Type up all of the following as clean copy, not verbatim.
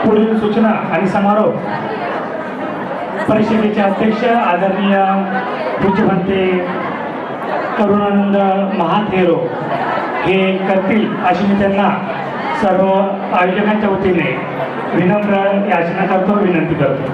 पुढील सूचना आणि समारोप परिषदेचे अध्यक्ष आदरणीय पूज्यवंते करुणानंद महाथेरो हे करतील अशी मी त्यांना सर्व आयोजकांच्या वतीने विनम्र याचना करतो, विनंती करतो.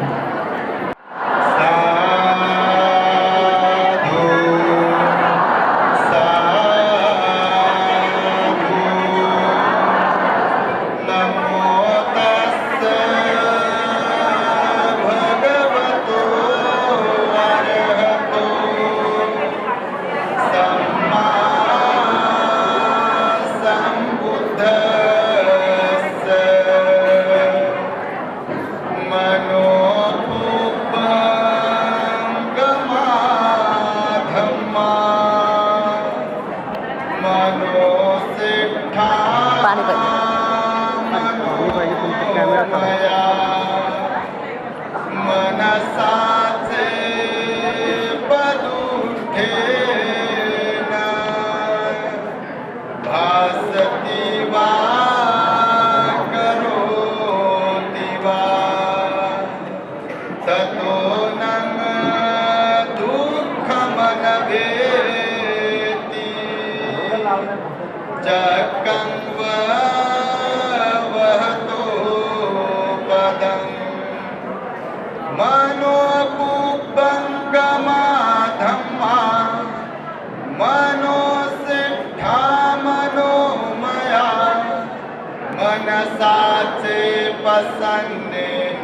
मनसाचे पसंदेन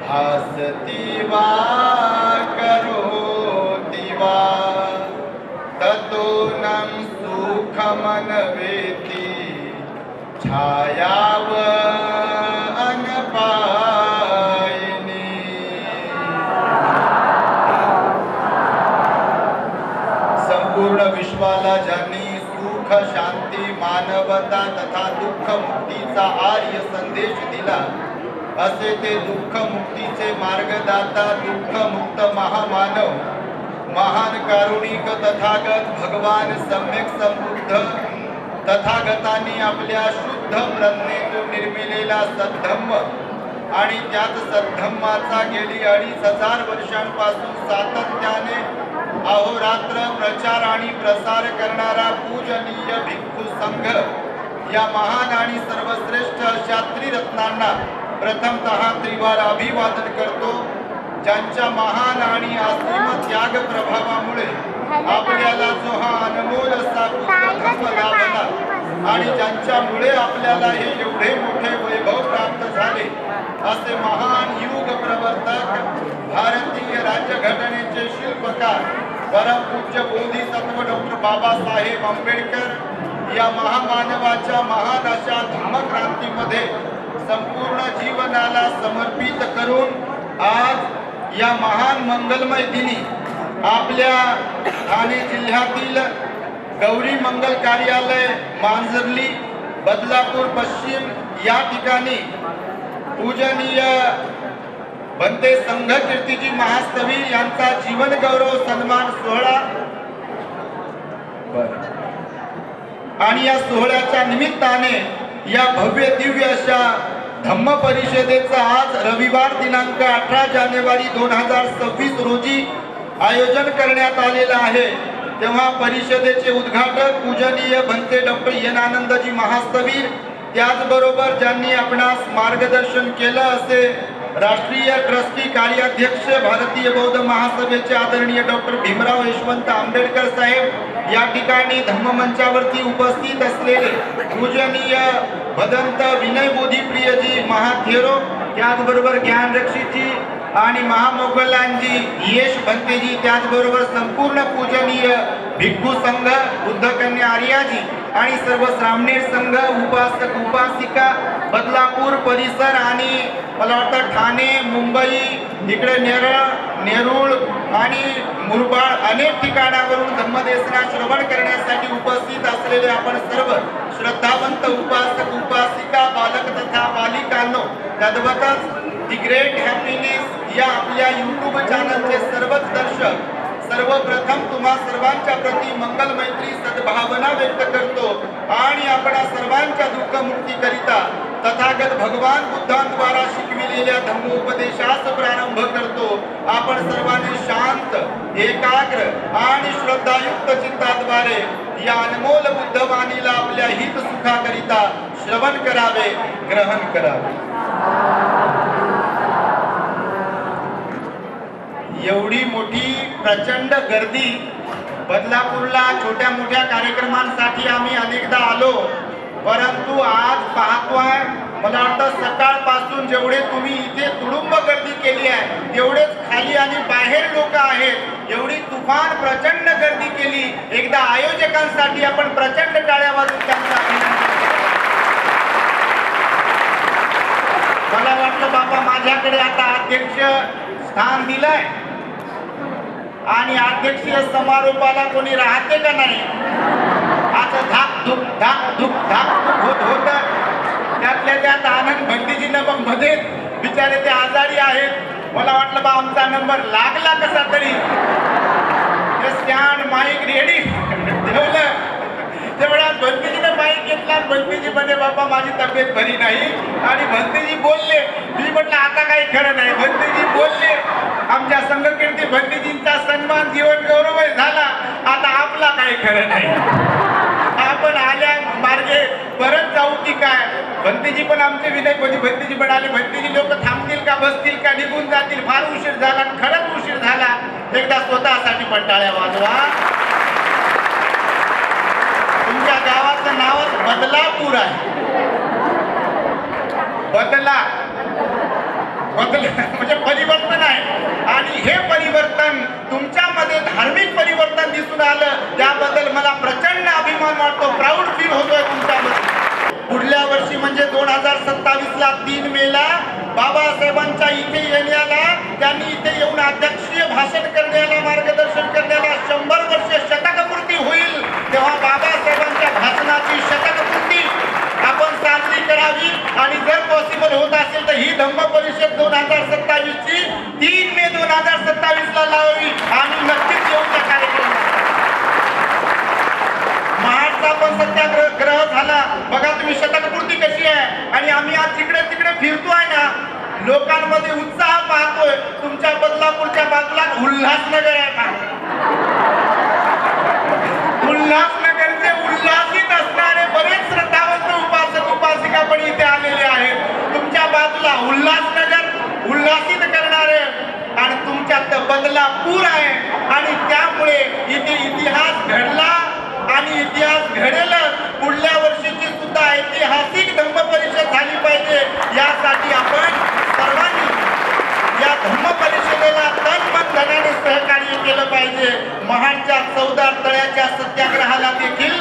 भासती वा करोति वा ततोनं सुखमनवेति छायाव अनपायिनी. संपूर्ण विश्वाला ज्यांनी सुख, शांती, मानवता तथा दुःख मुक्तीचा आर्य संदेश दिला असे ते दुःख मुक्तीचे मार्गदाता, दुःख मुक्त महामानव, महान कारुणिक तथागत भगवान सम्यक संबुद्ध तथागतांनी आपल्या शुद्ध प्रज्ञेतून निर्मिलेला सद्धम्म आणि त्याच सद्धम्माचा गेली 2500 वर्षांपासून सातत्याने अहोरात्र प्रचार आणि प्रसार करणारा पूजनीय भिक्खू संघ या महान आणि सर्वश्रेष्ठ अशा त्रिरत्नांना प्रथमतः त्रिवार अभिवादन करतो, ज्यांच्या महान आणि असीम त्याग प्रभावामुळे आपल्याला जो हा अनमोल असा धर्म लाभला आणि ज्यांच्यामुळे आपल्याला हे एवढे मोठे वैभव प्राप्त झाले असे महान युग प्रवर्तक, भारतीय राज्यघटनेचे शिल्पकार, परमपूज्य बोधिसत्व डॉक्टर बाबासाहेब आंबेडकर या महामानवाच्या महान अशा धम्मक्रांतीमध्ये संपूर्ण जीवनाला समर्पित करून आज या महान मंगलमय दिनी आपल्या ठाणे जिल्ह्यातील गौरी मंगल कार्यालय, मांजर्ली, बदलापूर पश्चिम या ठिकाणी पूजनीय बनते संघ कीर्तीजी महास्तवी यांचा जीवन गौरव सन्मान सोहळा आणि या सोहळ्याच्या निमित्ताने या भव्य दिव्य अशा धम्म परिषदेचा आज रविवार दिनांक 18 जानेवारी 2026 रोजी आयोजन करण्यात आलेलं आहे. तेव्हा परिषदेचे उद्घाटक पूजनीय बनते डॉक्टर आनंदजी महास्तवीर, त्याचबरोबर ज्यांनी आपणास मार्गदर्शन केलं असे राष्ट्रीय ट्रस्टी कार्याध्यक्ष भारतीय बौद्ध महासभेचे आदरणीय डॉक्टर भीमराव यशवंत आंबेडकर साहेब या ठिकाणी धम्ममंचावरती उपस्थित असलेले पूजनीय भदंत विनय बोधीप्रियजी महाथेरो, त्याचबरोबर ज्ञानरक्षीजी आणि महामोगलांजी यश भंतेजी, त्याचबरोबर संपूर्ण पूजनीय भिक्खू संघ, बुद्धकन्या आर्याजी आणि सर्व ब्राह्मण संघ, उपासक उपासिका, बदलापूर परिसर आणि मला वाटतं ठाणे, मुंबई, इकडे नेरूळ आणि मुरबाड अनेक ठिकाणावरून धम्मदेसना श्रवण करण्यासाठी उपस्थित असलेले आपण सर्व श्रद्धावंत उपासक उपासिका, बालक तथा बालिकांनो, तद्वतच दी ग्रेट हॅपीनेस या आपल्या यूट्यूब चॅनलचे सर्वच दर्शक, सर्वप्रथम तुम्हा सर्वांच्या प्रती मंगल मैत्री सद्भावना व्यक्त करतो आणि आपण सर्वांच्या दुःख मुक्ती करिता तथागत भगवान बुद्धांद्वारा शिकविलेल्या धम्मोपदेशास प्रारंभ करतो. आपण सर्वांनी शांत, एकाग्र आणि श्रद्धायुक्त चित्ताद्वारे या अनमोल बुद्धवाणीला आपल्या हित सुखाकरिता श्रवण करावे, ग्रहण करावे. एवढी मोठी प्रचंड गर्दी बदलापूरला छोट्या मोठ्या कार्यक्रमांसाठी आम्ही अनेकदा आलो, परंतु आज पाहतोय मला वाटतं सकाळपासून जेवढे तुम्ही इथे तुडुंब गर्दी केली आहे तेवढेच खाली आणि बाहेर लोक आहेत. एवढी तुफान प्रचंड गर्दी केली. एकदा आयोजकांसाठी आपण प्रचंड टाळ्या वाजवून त्यांचं अभिनंदन. मला वाटलं बाबा माझ्याकडे आता अध्यक्ष स्थान दिलंय आणि अध्यक्षीय समारोपाला कोणी राहते का नाही. आता धाक धुक होत होत त्यातल्या त्यात आनंद भक्तीजीनं मग मध्ये बिचारे ते आजारी आहेत. मला वाटलं बा आमचा नंबर लागला कसा तरी. स्टँड माईक रेडी ठेवलं. तेवढ्या भक्तीजीनं माईक घेतला. भक्तीजी म्हणे बाबा माझी तब्येत बरी नाही आणि भक्तीजी बोलले. मी म्हटलं आता काही खरं नाही. भक्तीजी बोलले. आमच्या संघकीर्ती भक्तीजींचा सन्मान जीवन गौरवमय झाला. आता आपला काही खरं नाही. आपण आल्या मार्गे परत जाऊ की काय. भक्तीजी पण आमचे विनय होती. भक्तीजी म्हणाले भक्तीजी लोक थांबतील का, बसतील का, निघून जातील. फार उशीर झाला. खरंच उशीर झाला. एकदा स्वतःसाठी पण टाळ्या वाजवा. तुमच्या गावाचं नावच बदलापूर आहे. बदला म्हणजे परिवर्तन आहे. आणि हे परिवर्तन तुमच्यामध्ये धार्मिक परिवर्तन दिसून आलं, त्याबद्दल मला प्रचंड अभिमान वाटतो. प्राऊड फील होतोय तुमच्यामध्ये. पुढल्या वर्षी म्हणजे 2027ला 3 मेला बाबासाहेबांच्या इथे येण्याला, त्यांनी इथे येऊन अध्यक्षीय भाषण करण्याला, मार्गदर्शन करण्याला 100 वर्ष शतकपूर्ती होईल. तेव्हा बाबासाहेबांच्या भाषणाची शतकपूर्ती आपण साजरी करावी. आणि जर पॉसिबल होत असेल तर ही धम्म परिषद 2027ची 3 मे 2027ला लावावी. आणि नक्कीच येऊन त्या कार्यक्रमात महाडचा पण सत्याग्रह झाला. बघा तुम्ही शतकपूर्ती कशी आहे. आणि आम्ही आज जिकडे तिकडे फिरतोय ना, लोकांमध्ये उत्साह पाहतोय. तुमच्या बदलापूरच्या बाजूला उल्हासनगर आहे का. उल्हासनगरचे उल्हासित असणारे बरेच श्रद्धावंत उपासक उपासिका पण इथे आलेले आहेत. तुमच्या बाजूला उल्हासनगर उल्हासित करणारे आणि तुमच्यात बदलापूर आहे. आणि त्यामुळे इथे इतिहास घडला आणि इतिहास घडेलच. पुढल्या वर्षीची सुद्धा ऐतिहासिक धम्म परिषद झाली पाहिजे. यासाठी आपण सर्वांनी या धम्म परिषदेला तन मन धनाने सहकार्य केलं पाहिजे. महाडच्या चौदार तळ्याच्या सत्याग्रहाला देखील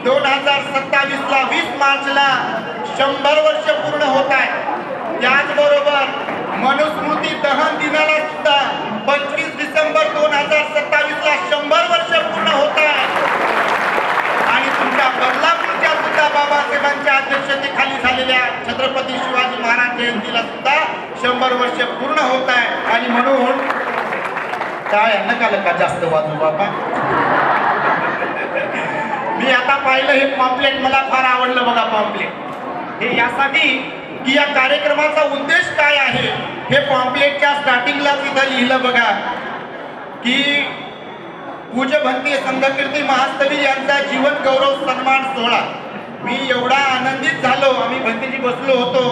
2027ला 20 मार्चला 100 वर्ष पूर्ण होत आहे. त्याचबरोबर मनुस्मृती दहन दिनाला सुद्धा 25 डिसेंबर 2027ला 100 वर्ष पूर्ण होत आहे. आणि तुमच्या बदलापूरच्या सुद्धा बाबासाहेबांच्या अध्यक्षतेखाली झालेल्या छत्रपती शिवाजी महाराज जयंतीला सुद्धा 100 वर्ष पूर्ण होत आहे. आणि म्हणून काय नका जास्त वाजू बाबा. मी आता पाहिलं हे पॉम्पलेट, मला फार आवडलं बघा पॉम्पलेट. हे यासाठी की या कार्यक्रमाचा उद्देश काय आहे हे पॉम्पलेटच्या स्टार्टिंगला तिथं लिहिलं बघा की पूज्य भंते संघकीर्ती महास्तवी यांचा जीवन गौरव सन्मान सोहळा. मी एवढा आनंदित झालो. आम्ही भंतेजी बसलो होतो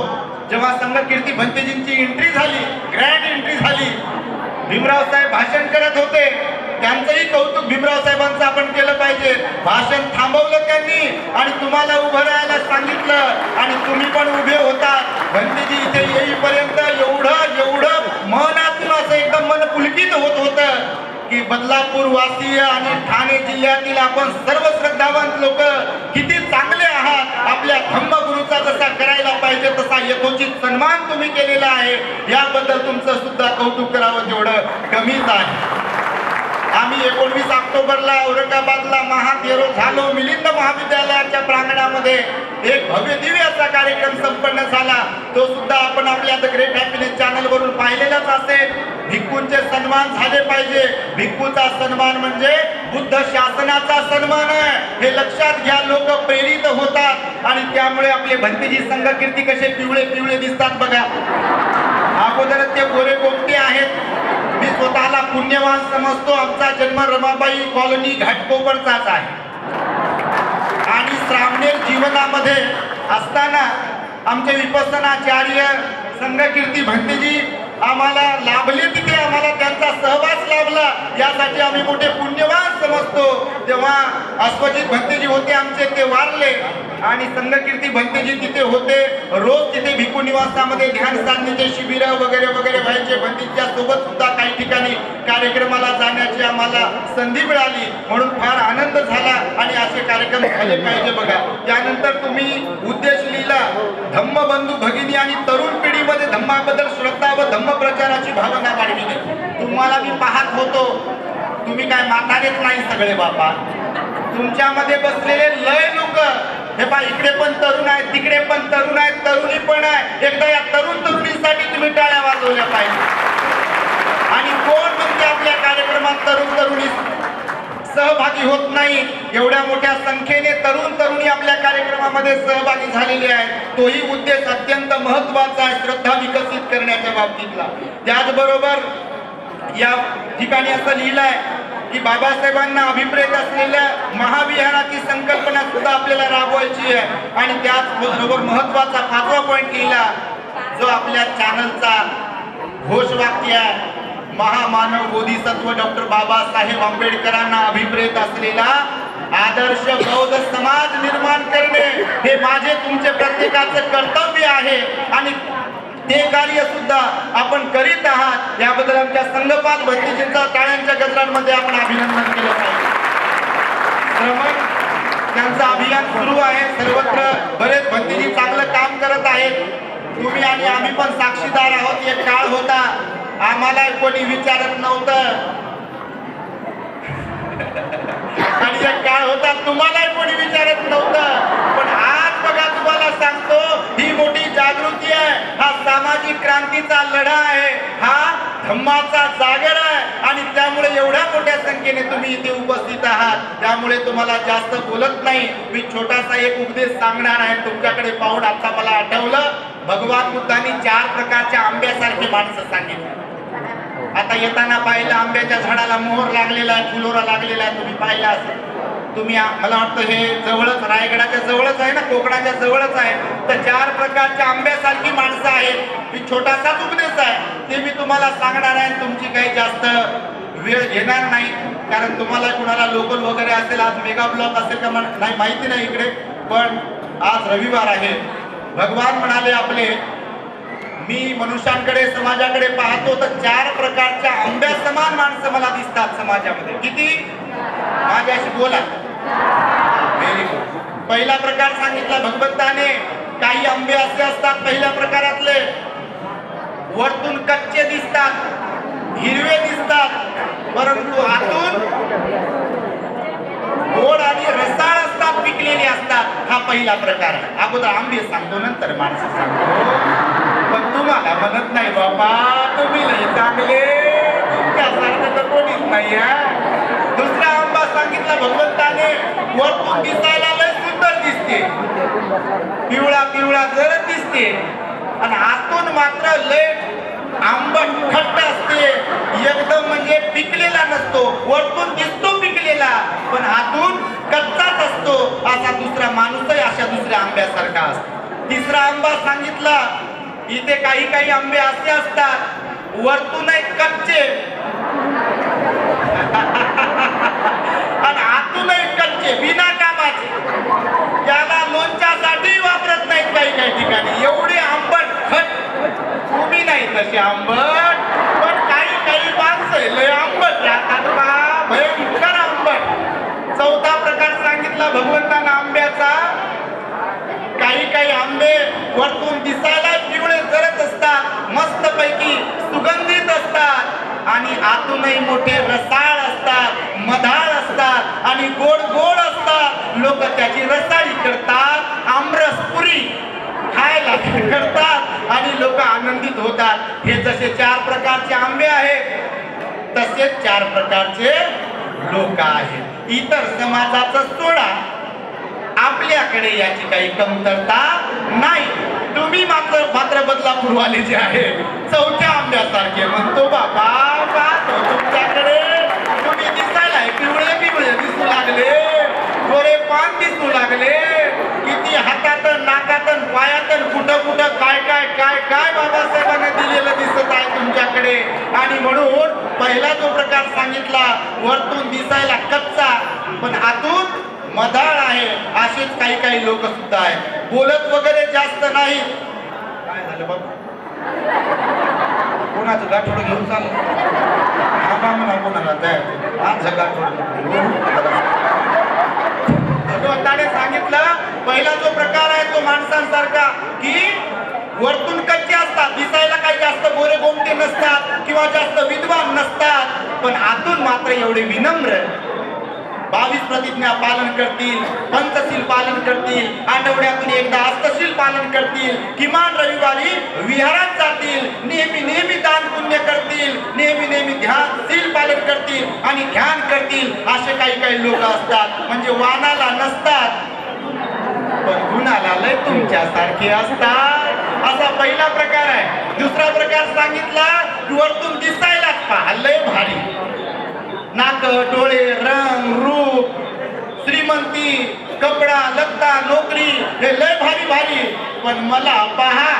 जेव्हा संघकीर्ती भंतेजींची एंट्री झाली, ग्रँड एंट्री झाली. भीमराव साहेब भाषण करत होते. त्यांचंही कौतुक भीमराव साहेबांचं आपण केलं पाहिजे. भाषण थांबवलं त्यांनी आणि तुम्हाला उभं राहायला सांगितलं आणि तुम्ही पण उभे होता. भंतेजी इथे येईपर्यंत एवढं मनातून असं एकदम मन पुलकित होत होतं की बदलापूर वासीय आणि ठाणे जिल्ह्यातील आपण सर्व श्रद्धावंत लोक किती चांगले आहात. आपल्या धम्मगुरूचा जसा करायला पाहिजे तसा यथोचित सन्मान तुम्ही केलेला आहे. याबद्दल तुमचं सुद्धा कौतुक करावं तेवढं कमीच आहे. आम्ही 19 ऑक्टोबरला औरंगाबादला महाथेरो झालो. मिलिंद महाविद्यालयाच्या प्रांगणामध्ये एक भव्य दिव्य असा कार्यक्रम संपन्न झाला. तो सुद्धा आपण आपल्या द ग्रेट हॅपीनेस चॅनलवरून पाहिलेलाच असेल. भिक्खूंचे सन्मान झाले पाहिजे. भिक्खूचा सन्मान म्हणजे बुद्ध शासनाचा सन्मान आहे, हे लक्षात घ्या. लोक प्रेरित होतात आणि त्यामुळे आपले भंतेजी संघकीर्ती कसे पिवळे पिवळे दिसतात बघा. अगोदर ते गोरे गोमटे आहेत. मी स्वतःला पुण्यवान समजतो. आमचा जन्म रमाबाई कॉलनी घाटकोपरचाच आहे आणि श्रावणेर जीवनामध्ये असताना आमचे विपස්සनाचार्य संघकीर्ती भंतेजी आम्हाला लाभले. तिथे आम्हाला त्यांचा सहवास लाभला. यासाठी आम्ही मोठे पुण्यवान समजतो. तेव्हा अश्वजित भंतेजी होते आमचे, ते वारले आणि संघकीर्ती भंतेजी तिथे होते. रोज तिथे भिक्खू निवासामध्ये ध्यान साधनेचे शिबिर वगैरे वगैरे व्हायचे. भंतेजीच्या सोबत सुद्धा काही ठिकाणी कार्यक्रमाला जाण्याची आम्हाला संधी मिळाली, म्हणून फार आनंद झाला आणि असे कार्यक्रम झाले पाहिजे बघा. त्यानंतर तुम्ही उद्देश लिहिला, धम्मबंधू भगिनी आणि तरुण पिढीमध्ये धम्माबद्दल श्रद्धा व धम्म प्रचाराची भावना वाढविणे. तुम्हाला मी पाहत होतो, तुम्ही काय म्हातारेच नाही सगळे बापा. तुमच्यामध्ये बसलेले लय लोक, हे पा इकडे पण तरुण आहेत, तिकडे पण तरुण आहेत, तरुणी पण आहे. एकदा या तरुण तरुणीसाठी तुम्ही टाळ्या वाजवल्या पाहिजे. आणि कोण म्हणजे आपल्या कार्यक्रमात तरुण तरुणी सहभागी होत नाही? एवढ्या मोठ्या संख्येने तरुण तरुणी आपल्या कार्यक्रमामध्ये सहभागी झालेले आहेत. तोही उद्देश अत्यंत महत्वाचा आहे, श्रद्धा विकसित करण्याच्या बाबतीतला. त्याचबरोबर या ठिकाणी असं लिहिलंय की बाबासाहेबांना अभिप्रेत असलेल्या महाविहाराची संकल्पना सुद्धा आपल्याला राबवायची आहे. आणि त्याचबरोबर महत्वाचा 5वा पॉइंट लिहिला, जो आपल्या चॅनलचा घोषवाक्य आहे, महामानव बोधिसत्व डॉक्टर बाबासाहेब आंबेडकरांना अभिप्रेत असलेला आदर्श बौद्ध समाज निर्माण करणे हे माझे तुमचे प्रत्येकाचे कर्तव्य आहे आणि ते कार्य सुद्धा आपण करीत आहात. याबद्दल आमच्या संघपाल भंतेजींचा टाळ्यांच्या गजरांमध्ये आपण अभिनंदन केलं पाहिजे. श्रमण त्यांचं अभियान सुरू आहे. सर्वत्र बरेच भंतेजी चांगलं काम करत आहेत. तुम्ही आणि आम्ही पण साक्षीदार आहोत. एक काळ होता आम्हाला कोणी विचारत नव्हतं आणि एक काळ होता तुम्हालाही कोणी विचारत नव्हतं. पण आज बघा, तुम्हाला सांगतो, ही मोठी जागृती आहे. हा सामाजिक क्रांतीचा लढा आहे, हा धम्माचा जागर आहे आणि त्यामुळे एवढ्या मोठ्या संख्येने तुम्ही इथे उपस्थित आहात. त्यामुळे तुम्हाला जास्त बोलत नाही. मी छोटासा एक उपदेश सांगणार आहे तुमच्याकडे पाहून. आता मला आठवलं, भगवान बुद्धांनी 4 प्रकारच्या आंब्यासारखी माणसं सांगितली. आता येताना पाहिलं, आंब्याच्या झाडाला मोहर लागलेला आहे, फुलोरा लागलेला आहे, तुम्ही पाहिला असेल. तुम्ही मला वाटतं हे जवळच, रायगडाच्या जवळच आहे ना, कोकणाच्या जवळच आहे. तर 4 प्रकारच्या आंब्यासारखी माणसं आहेत. मी छोटासाच उपदेश आहे, ते मी तुम्हाला सांगणार आहे. तुमची काही जास्त वेळ घेणार नाही, कारण तुम्हाला कुणाला लोकल वगैरे असेल, आज मेगा ब्लॉक असेल का नाही माहिती नाही इकडे, पण आज रविवार आहे. भगवान म्हणाले आपले, मी मनुष्यांकडे समाजाकडे पाहतो तर 4 प्रकारच्या आंब्या समान माणसं मला दिसतात समाजामध्ये. किती? माझ्याशी बोला. Very good. पहिला प्रकार सांगितला भगवंताने. काही आंबे असे असतात पहिल्या प्रकारातले, वरतून कच्चे दिसतात, हिरवे दिसतात, परंतु आतून गोड आणि रसाळ असतात, पिकलेले असतात. हा पहिला प्रकार आहे. अगोदर आंबे सांगतो, नंतर माणसं सांगतो. पण तुम्हाला म्हणत नाही बाबा, तुम्ही लय चांगले, तुमच्यासारखं तर कोणीच नाही आहे. दुसरा आंबा सांगितला भगवंताने, वरतून दिसायला लय सुंदर दिसते, पिवळा पिवळा जरत दिसते, आणि आतून मात्र लय आंबट खट्ट असते. एकदम म्हणजे पिकलेला नसतो. वरतून दिसतो पिकलेला, पण आतून कच्चाच असतो. असा दुसरा माणूसही अशा दुसऱ्या आंब्यासारखा असतो. तिसरा आंबा सांगितला, इथे काही काही आंबे असे असतात, वरतूनही कच्चे आणि आतूनही कच्चे, बिना कामाचे, त्याला लोणच्यासाठी वापरत नाहीत काही काही ठिकाणी. एवढे आंबट खट. तुम्ही नाही तसे आंबट, पण काही काही माणसं लय आंबट राहतात बा, भयंकर आंबट. चौथा प्रकार सांगितला भगवंतानं आंब्याचा. काही काही आंबे वरतून दिसायला पिवळे जरत असतात, मस्त पैकी सुगंधित असतात, आणि आतूनही मोठे रसाळ असतात, मधाळ असतात आणि गोड गोड असतात. लोक त्याची रसाळी करतात, आमरसपुरी खायला करतात आणि लोक आनंदित होतात. हे जसे 4 प्रकारचे आंबे आहेत, तसेच 4 प्रकारचे लोक आहेत. इतर समाजाचं सोडा, आपल्याकडे याची काही कमतरता नाही. तुम्ही मात्र बदलापूरवाले जे आहे चौथ्या आंब्यासारखे म्हणतो बाबा, पाहतो तुमच्याकडे तुम्ही दिसायला पिवळे पिवळे दिसू लागले, गोरे पान दिसू लागले, किती हातात नाकात पायात कुठं कुठं काय काय काय काय बाबासाहेबांना दिलेलं दिसत आहे तुमच्याकडे. आणि म्हणून पहिला जो प्रकार सांगितला, वरतून दिसायला कच्चा पण आतून मधाळ आहे, असेच काही काही लोक सुद्धा आहेत. बोलत वगैरे जास्त नाही. काय झालं बाबा, कोणाचं गाठोड घेऊन चाललं? म्हणा कोणाला तयार आज भगवंताने सांगितलं, पहिला जो प्रकार आहे तो माणसांसारखा की वरतून कच्चे असतात, दिसायला काही जास्त गोरे गोमटे नसतात किंवा जास्त विद्वान नसतात, पण आतून मात्र एवढे विनम्र, 22 प्रतिज्ञा पालन करतील, पंचशील पालन करतील, आठवड्यातून एकदा अष्टशील पालन करतील, किमान रविवारी विहारात जातील, नेहमी नेहमी दान पुण्य करतील, नेहमी नेहमी ध्यानशील पालन करतील आणि ध्यान करतील. असे काही काही लोक असतात, म्हणजे वानाला नसतात पण गुणाला लय तुमच्यासारखे असतात. असा पहिला प्रकार आहे. दुसरा प्रकार सांगितला, वरतून दिसायलाच पहा लय भारी, नाक डोळे रंग रूप श्रीमंती कपडा लत्ता नोकरी हे लय भारी भारी, पण मला पहा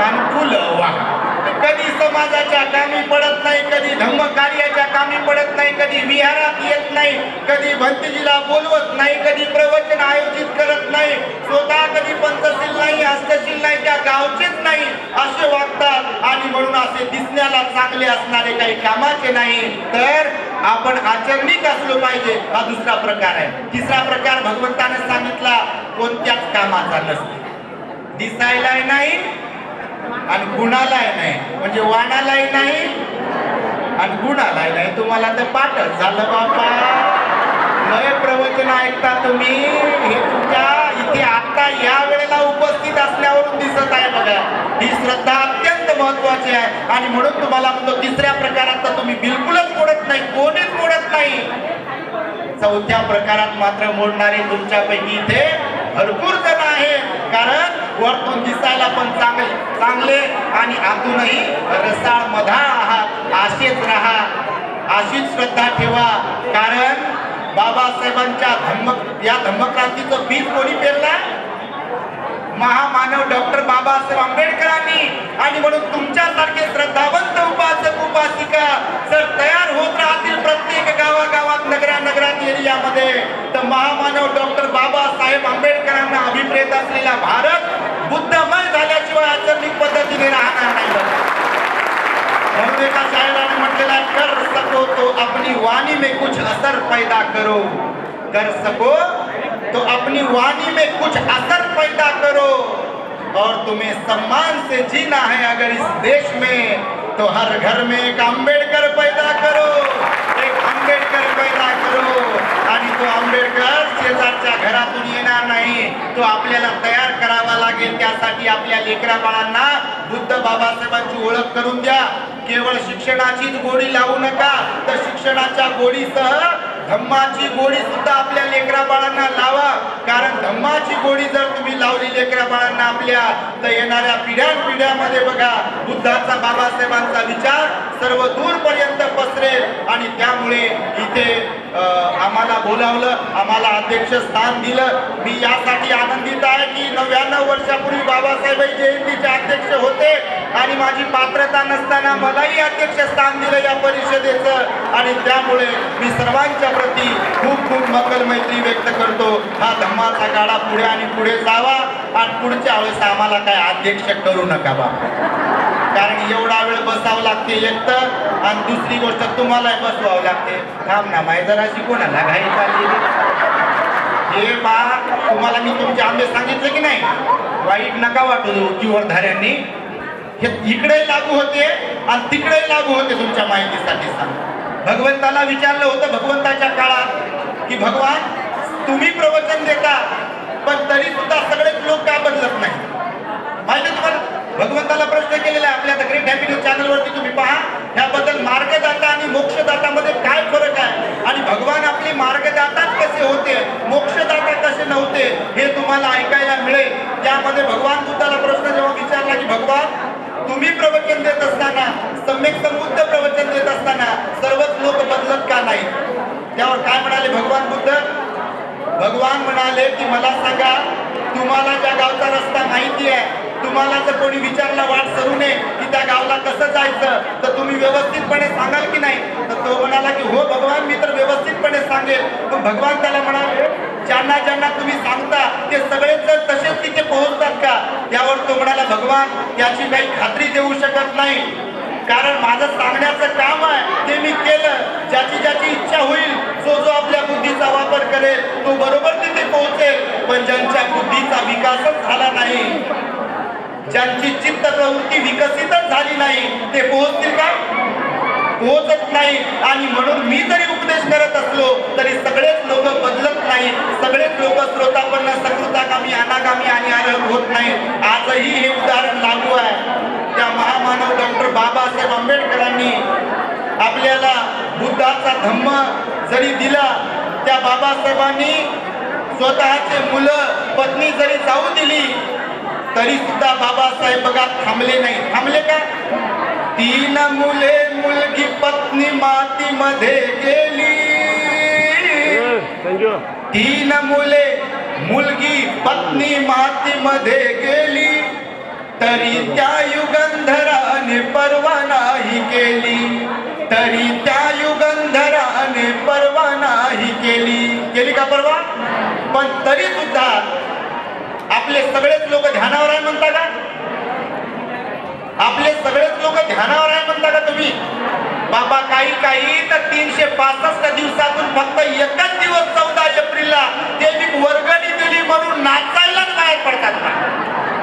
आणि फुलं वाहा. कधी समाजाच्या कामी पडत नाही, कधी धम्म कार्याच्या कामी पडत नाही, कधी विहारात येत नाही, कधी भंतीजीला बोलवत नाही, कधी प्रवचन आयोजित करत नाही, स्वतः कधी पंचशील नाही अष्टशील नाही, त्या गावचेच नाही असे वागतात. आणि म्हणून असे दिसण्याला चांगले असणारे काही कामाचे नाही, तर आपण आचरणिक असलो पाहिजे. हा दुसरा प्रकार आहे. तिसरा प्रकार भगवंताने सांगितला, कोणत्याच कामाचा नसते, दिसायलाही नाही आणि गुणालाही नाही, म्हणजे वाणालाही नाही आणि गुणालाही नाही. तुम्हाला तर पाठच झालं बाबा, लय प्रवचन ऐकता तुम्ही, हे तुमच्या इथे आता या वेळेला उपस्थित असल्यावरून दिसत आहे. बघा, ही श्रद्धा अत्यंत महत्वाची आहे. आणि म्हणून तुम्हाला म्हणतो, तिसऱ्या प्रकारात तर तुम्ही बिलकुलच मोडत नाही, कोणीच मोडत नाही. चौथ्या प्रकारात मात्र मोडणारे तुमच्यापैकी इथे भरपूर जण आहेत. कारण वरतून दिसायला पण चांगले आणि आतूनही रसाळ मधाळ आहात. असेच राहा, अशीच श्रद्धा ठेवा. कारण बाबासाहेबांच्या या धम्मक्रांतीचं बीज कोणी पेरला? महामानव डॉक्टर बाबासाहेब आंबेडकरांनी. आणि म्हणून तुमच्यासारखे श्रद्धावंत उपासक उपासिका जर तयार होत राहतील प्रत्येक गावागावात नगरात एरियामध्ये, तर महामानव डॉक्टर बाबासाहेब आंबेडकरांना अभिप्रेत असलेला भारत बुद्धमय झाल्याशिवाय आचरणिक पद्धतीने राहणार नाही. म्हणून एका शायराने म्हटलेला आहे, कर सको तो अपनी वाणी में कुछ असर पैदा करो, कर सको तो अपनी वाणी में कुछ असर पैदा करो, और तुम्हें सम्मान से जीना है अगर इस देश में, तो हर घर में एक आंबेडकर पैदा करो, एक आंबेडकर पैदा करो. आणि तो आंबेडकर शेजारच्या घरातून येणार नाही, तो आपल्याला तयार करावा लागेल. त्यासाठी आपल्या लेकरा बाळांना बुद्ध बाबासाहेबांची ओळख करून द्या. केवळ शिक्षणाचीच गोडी लावू नका, तर शिक्षणाच्या गोडीसह धम्माची गोडी सुद्धा आपल्या लेकरा बाळांना लावा. कारण धम्माची गोडी जर तुम्ही लावली लेकरा बाळांना आपल्या, तर येणाऱ्या पिढ्यामध्ये बघा, बुद्धाचा बाबासाहेबांचा विचार सर्व दूरपर्यंत पसरेल. आणि त्यामुळे इथे आम्हाला बोलावलं, आम्हाला अध्यक्ष स्थान दिलं. मी यासाठी आनंदित आहे की 99 वर्षापूर्वी बाबासाहेब जयंतीचे अध्यक्ष होते आणि माझी पात्रता नसताना मलाही अध्यक्ष स्थान दिलं या परिषदेचं. आणि त्यामुळे मी सर्वांच्या प्रती खूप खूप मंगल मैत्री व्यक्त करतो. हा धम्माचा गाडा पुढे आणि पुढे जावा. आणि पुढच्या वेळेस आम्हाला काय अध्यक्ष करू नका बाबा, कारण एवढा वेळ बसावं लागते एकतर, आणि दुसरी गोष्ट तुम्हाला बसवावं लागते. थांब ना माय जराशी कोणाला घाई चालली हे बा. तुम्हाला मी तुमचे आंबे सांगितले की नाही, वाईट नका वाटू जीवनधाऱ्यांनी. हे इकडे लागू होते आणि तिकडे लागू होते. तुमच्या माहितीसाठी सांग, भगवंताला विचारलं होतं भगवंताच्या काळात की भगवान तुम्ही प्रवचन देता, पण तरी सुद्धा सगळेच लोक का बदलत नाही? माहिती तुम्हाला भगवंताला प्रश्न केलेला आहे आपल्या द ग्रेट हॅपीनेस चॅनलवरती तुम्ही पहा. ह्याबद्दल मार्गदाता आणि मोक्षदातामध्ये काय फरक आहे आणि भगवान आपले मार्गदाताच कसे होते, मोक्षदाता कसे नव्हते, हे तुम्हाला ऐकायला मिळेल. त्यामध्ये भगवान बुद्धाला प्रश्न जेव्हा विचारला की भगवान तुम्ही प्रवचन देत असताना, सम्यक संबुद्ध प्रवचन देत असताना सर्वच लोक बदलत का नाही, त्यावर काय म्हणाले भगवान बुद्ध? भगवान म्हणाले की मला सांगा, तुम्हाला ज्या गावचा रस्ता माहिती आहे, तुम्हाला जर कोणी विचारला वाट सरू नये की त्या गावला कसं जायचं, तर तुम्ही व्यवस्थितपणे सांगाल की नाही? तर तो म्हणाला की हो भगवान, मी तर व्यवस्थितपणे सांगेल. पण भगवान त्याला म्हणाले, ज्यांना ज्यांना तुम्ही सांगता ते सगळेच जर तसेच तिथे पोहोचतात का? त्यावर तो म्हणाला, भगवान त्याची काही खात्री देऊ शकत नाही, कारण माझं सांगण्याचं काम आहे ते मी केलं. ज्याची ज्याची इच्छा होईल, जो जो आपल्या बुद्धीचा वापर करेल तो बरोबर तिथे पोहोचेल. पण ज्यांच्या बुद्धीचा विकासच झाला नाही, ज्यांची चित्त प्रवृत्ती विकसितच झाली नाही, ते पोहोचतील का? पोहोचत नाही. आणि म्हणून मी जरी उपदेश करत असलो तरी सगळेच लोक बदलत नाही, सगळेच लोक श्रोतापन्न, सकृतागामी, अनागामी आणि अरहत होत नाही. आजही हे उदाहरण लागू आहे. त्या महामानव डॉक्टर बाबासाहेब आंबेडकरांनी आपल्याला बुद्धाचा धम्म जरी दिला, त्या बाबासाहेबांनी स्वतःचे मुलं, पत्नी जरी जाऊ दिली, तरी सुद्धा बाबासाहेब बघा थांबले नाही. थांबले का? 3 मुले, मुलगी, पत्नी मातीमध्ये गेली. 3 मुले, मुलगी, पत्नी मातीमध्ये गेली, तरी त्या युगंधराने पर्वा नाही केली, तरी त्या युगंधराने पर्वा नाही केली. केली का पर्वा? पण तरी सुद्धा आपले सगळेच लोक ध्यानावर आहे म्हणता का? आपले सगळेच लोक ध्यानावर आहे म्हणता का तुम्ही? बाबा काही तर 365 दिवसातून फक्त एकच दिवस 14 एप्रिलला ते मी वर्गणी दिली म्हणून नाचायलाच बाहेर पडतात का?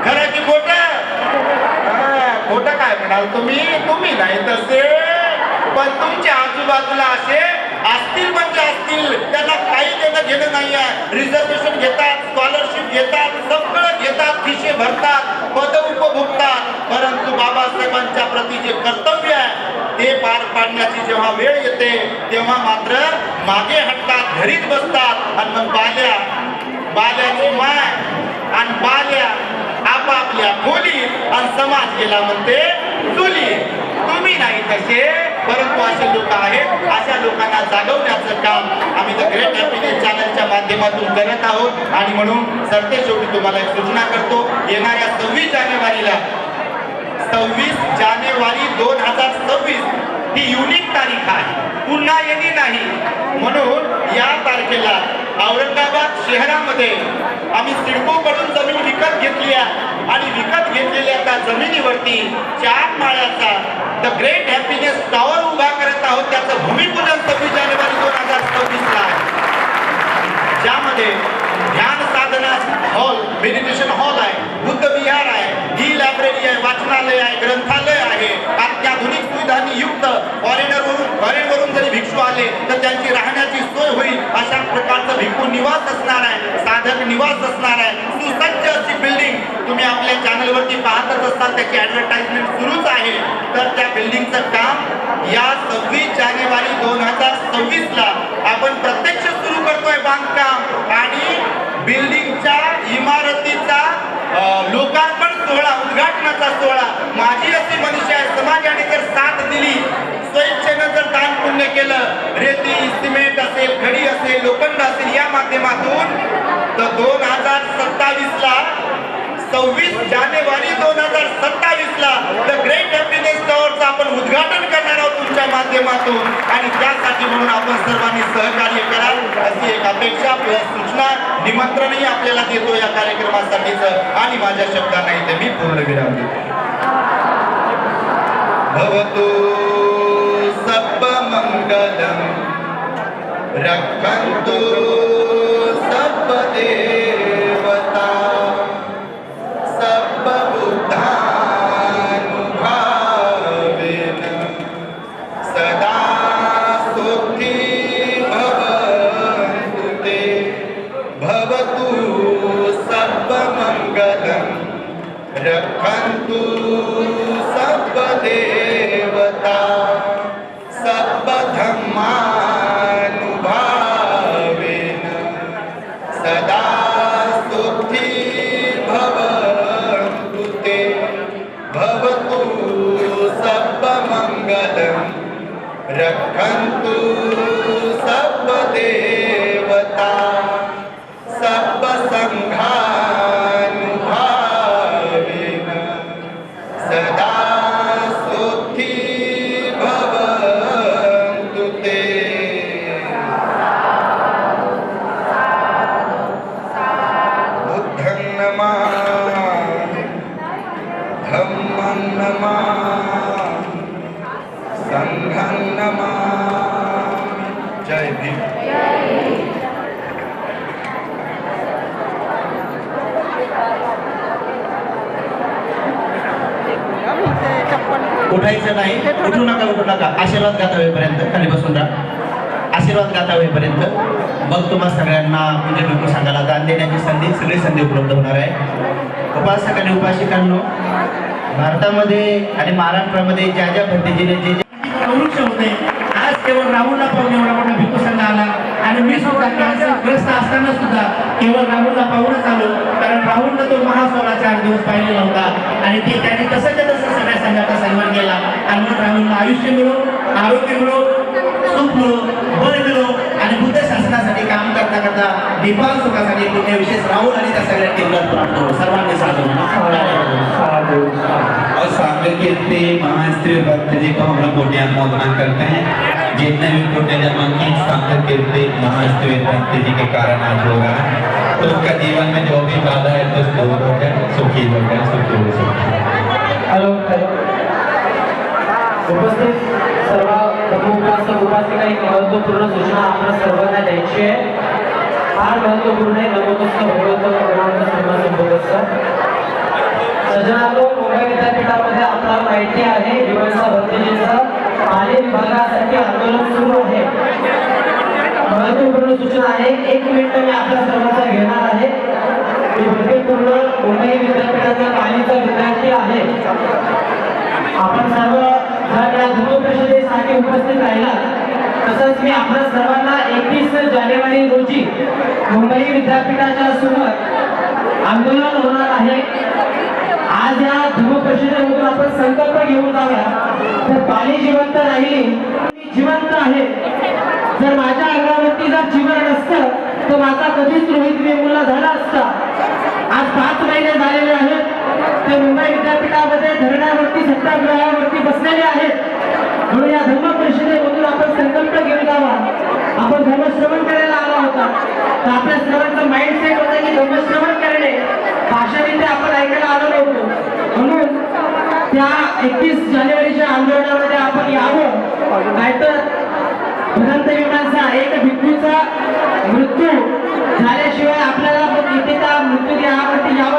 खरं की खोटं? खोटं काय म्हणाल तुम्ही? तुम्ही नाही तसे, पण तुमच्या आजूबाजूला असे असतील म्हणजे असतील, त्यांना काही देणं घेणं नाही आहे. रिझर्वेशन घेतात, स्कॉलरशिप घेतात, सगळं घेतात, खिशे भरतात, पद उपभोगतात, परंतु बाबासाहेबांच्या प्रती जे कर्तव्य आहे ते पार पाडण्याची जेव्हा वेळ येते तेव्हा मात्र मागे हटतात, घरीच बसतात. आणि मग बाल्याची माय आणि बाल्या आपापल्या खोलीत आणि समाज गेला म्हणते चुली. तुम्ही नाही तसे, परंतु असे लोक आहेत. अशा लोकांना जागवण्याचं काम आम्ही द ग्रेट हॅपीनेस चॅनलच्या माध्यमातून करत आहोत. आणि म्हणून सरते शेवटी तुम्हाला एक सूचना करतो, येणाऱ्या 26 जानेवारीला 2026 ही युनिक तारीख आहे, पुन्हा येणे नाही. म्हणून या तारखेला औरंगाबाद शहरामध्ये आम्ही सिडकोकडून जमीन विकत घेतली आहे आणि विकत घेतलेल्या त्या जमिनीवरती 4 माळ्याचा द ग्रेट हॅपीनेस टॉवर उभा करत आहोत. त्याचं भूमिपूजन 26 जानेवारी 2026 ला आहे, ज्यामध्ये ध्यान साधना हॉल, मेडिटेशन हॉल आहे, बुद्ध विहार आहे, ही लायब्ररी आहे, वाचनालय आहे, ग्रंथालय आहे, अत्याधुनिक सुविधांनी युक्त. फॉरेनवरून जरी भिक्षू आले तर त्यांची राहण्याची सोय होईल अशा प्रकारचं भिक्षू निवास असणार आहे, साधक निवास असणार आहे. सुसज्ज अशी बिल्डिंग तुम्ही आपल्या चॅनलवरती पाहतच असताल, त्याची ऍडव्हर्टाइजमेंट सुरूच आहे. तर त्या बिल्डिंगचं काम या 26 जानेवारी 2026 ला आपण प्रत्यक्ष सुरू करतोय बांधकाम. आणि बिल्डिंगच्या इमारतीचा लोकार्पण सोहळा, उद्घाटनाचा सोहळा. माझी अशी मनीषा आहे, समाजाने जर साथ दिली, स्वेच्छेनं जर दान पुण्य केलं, रेती, सिमेंट असेल, खडी असेल, लोखंड असेल, या माध्यमातून, तर 2027 ला 26 जानेवारी 2027 ला द ग्रेट हॅपीनेस टॉवरचं आपण उद्घाटन करणार आहोत तुमच्या माध्यमातून. आणि त्यासाठी म्हणून आपण सर्वांनी सहकार्य कराल अशी एक अपेक्षा, सूचना, निमंत्रणही आपल्याला देतो या कार्यक्रमासाठीचं. आणि माझ्या शब्दांना इथे मी पूर्णविराम देतो. भवतु सब मंगलम रक्षन्तु सब देवता सब बुद्धानुभावेन सदा सुखी भवन्तु ते. भवतु सब मंगलम रक्षन्तु रखन्तु सब देवता सब संघानुभावेन सदा सुखी भवन्तु ते। बुद्धं नमामि धम्मं नमामि संघं नमामि। जय भीम। उठायचं नाही, उठू नका, आशीर्वाद गाथा होईपर्यंत खाली बसून राहा, आशीर्वाद गाथा होईपर्यंत मग तुम्हा सगळ्यांना पूज्य भिक्खू संघाला दान देण्याची सगळी संधी उपलब्ध होणार आहे. उपासक आणि उपासिकांनो, भारतामध्ये आणि महाराष्ट्रामध्ये ज्या पद्धतीने जे वृक्ष होते, आज केवळ राहुलला पाहून एवढा मोठा भिक्खू संघ आला आणि मी सुद्धा कॅन्सरग्रस्त असताना सुद्धा केवळ राहुलला पाहूनच आलो, कारण राहुलनं तो महासोळाचा 8 दिवस पाहिलेला होता आणि ते त्यांनी तसंच्या तसं सगळ्या संघाचा सन्मान केला आणि म्हणून राहुलला आयुष्य मिळो, आरोग्य मिळो, सुख मिळो, बळ मिळो आणि बुद्ध शासनासाठी काम करता करता दीपाल सुखासाठी पुण्य विशेष राहुल आणि त्या सगळ्या टीमला प्राप्त हो. सर्वांनी साधू और सागर कीर्ति महास्त्री भक्त जी को हम लोग कोटियां मोदना करते हैं। जितने भी कोटियां जमा की सागर कीर्ति महास्त्री भक्त जी के कारण आज हो रहा है, तो उनका जीवन में जो भी बाधा है तो दूर हो जाए, सुखी हो जाए, सुखी हो जाए। हॅलो उपस्थित सर्व उपासक उपासिका एक महत्वपूर्ण सूचना आपल्या सर्वांना द्यायची आहे. फार महत्वपूर्ण आहे. नमोस्तुते भगवतो भगवान संबोधस्त सज्जनांनो, मुंबई विद्यापीठामध्ये आपल्याला माहिती आहे विमर्शा भंतेजींचं माली विभागासाठी आंदोलन सुरू आहे. महत्वपूर्ण सूचना आहे. 1 मिनिट मी आपल्या सर्वांचा घेणार आहे. मी भक्तीपूर्ण मुंबई विद्यापीठाचा मालीचा विद्यार्थी आहे. आपण सर्व जर या धर्म परिषदेसाठी उपस्थित राहिला, तसंच मी आपल्या सर्वांना 31 जानेवारी रोजी मुंबई विद्यापीठाच्या समोर आंदोलन होणार आहे. आज या धर्म परिषदेमधून आपण संकल्प घेऊन जाऊया, तर पाली जिवंत राहिली, मी जिवंत आहे. जर माझ्या अंगावरती जर जीवन नसतं तर माझा कधीच रोहित वेमुला झाला असता. आज 5 महिने झालेले आहेत ते मुंबई विद्यापीठामध्ये धरण्यावरती सत्याग्रहावरती बसलेले आहेत. म्हणून या धर्म परिषदेमधून आपण संकल्प घेऊन जावा. आपण धर्मश्रवण करायला आला होता, तर आपल्या सर्वांचं माइंडसेट होतं की धर्मश्रवण करणे, भाषण इथे आपण ऐकायला आलो नव्हतो. म्हणून त्या 31 जानेवारीच्या आंदोलनामध्ये आपण यावं. नाहीतर भगवंत विमानचा एक भिक्खूचा मृत्यू झाल्याशिवाय आपल्याला इथे त्या मृत्यूदेहावरती यावं